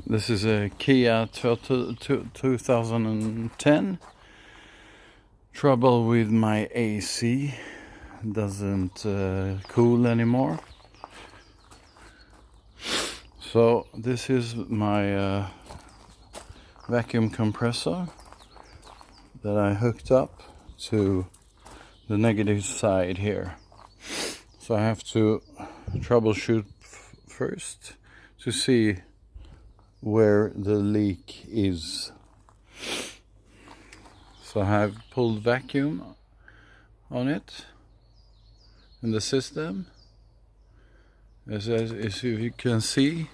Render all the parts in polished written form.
This is a Kia 2010. Trouble with my AC, doesn't cool anymore. So this is my vacuum compressor that I hooked up to the negative side here. So I have to troubleshoot first to see where the leak is. So I have pulled vacuum on it in the system. As you can see,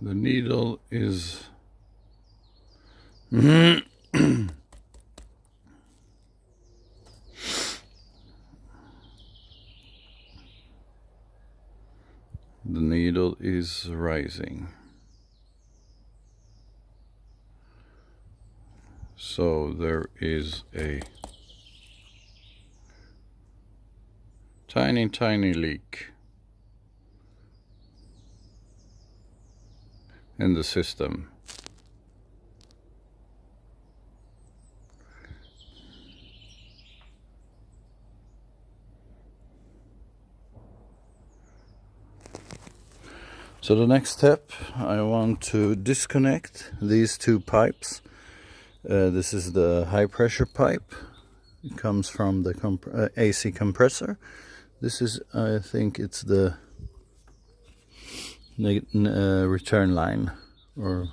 the needle is the needle is rising. So there is a tiny leak in the system. So the next step, I want to disconnect these two pipes. This is the high pressure pipe. It comes from the AC compressor. This is, I think it's the return line or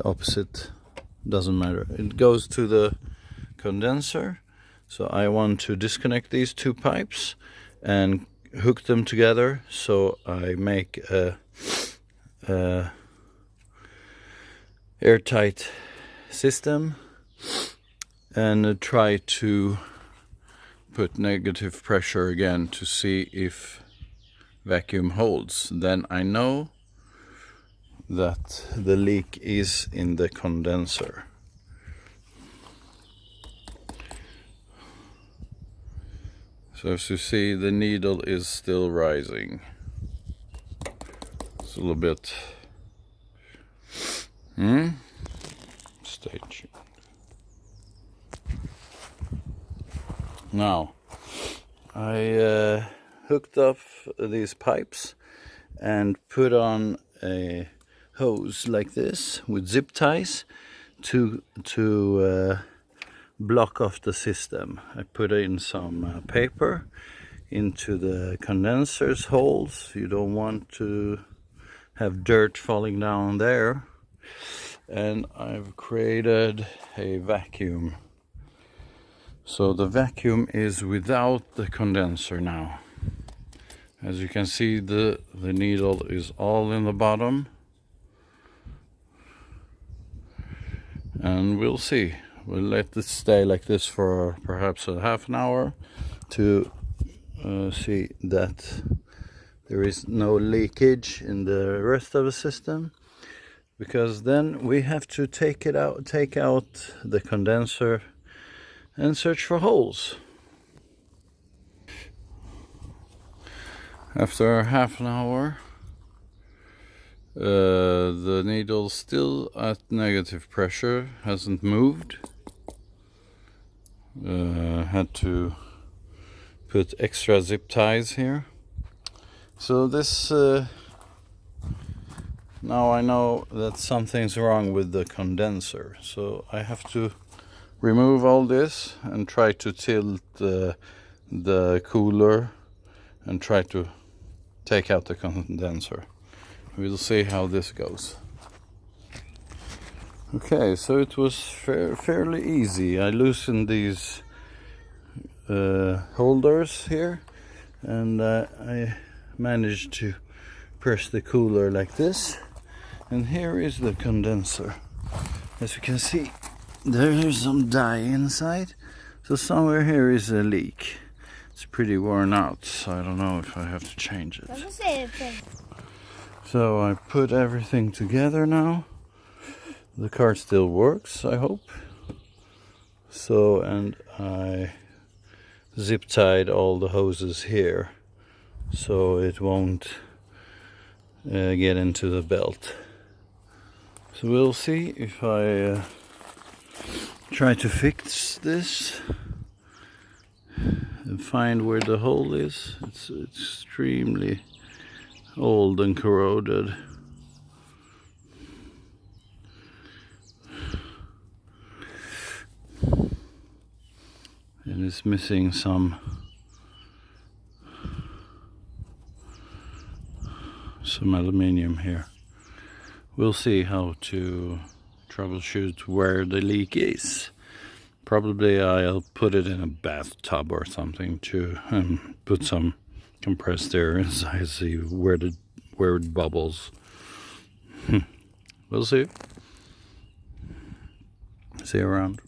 opposite, doesn't matter. It goes to the condenser. So I want to disconnect these two pipes and hook them together, so I make a airtight system and try to put negative pressure again to see if vacuum holds. Then I know that the leak is in the condenser. So as you see, the needle is still rising. It's a little bit. Stay tuned. Now, I hooked up these pipes and put on a hose like this with zip ties to block off the system. I put in some paper into the condenser's holes. You don't want to have dirt falling down there. And I've created a vacuum. So the vacuum is without the condenser now. As you can see, the needle is all in the bottom. And we'll see. We'll let this stay like this for perhaps a half an hour to see that there is no leakage in the rest of the system, because then we have to take out the condenser and search for holes. After half an hour, the needle still at negative pressure, hasn't moved. Had to put extra zip ties here. So this now I know that something's wrong with the condenser. So I have to remove all this and try to tilt the cooler and try to take out the condenser. We'll see how this goes. Okay, so it was fairly easy. I loosened these holders here, and I managed to press the cooler like this. And here is the condenser. As you can see, there is some dye inside. So somewhere here is a leak. It's pretty worn out, so I don't know if I have to change it. So I put everything together now. The car still works, I hope. So, and the zip tied all the hoses here so it won't get into the belt. So we'll see if I try to fix this and find where the hole is. It's extremely old and corroded. And it's missing some aluminium here. We'll see how to troubleshoot where the leak is. Probably I'll put it in a bathtub or something to put some compressed air inside, see where it bubbles. We'll see. See you around.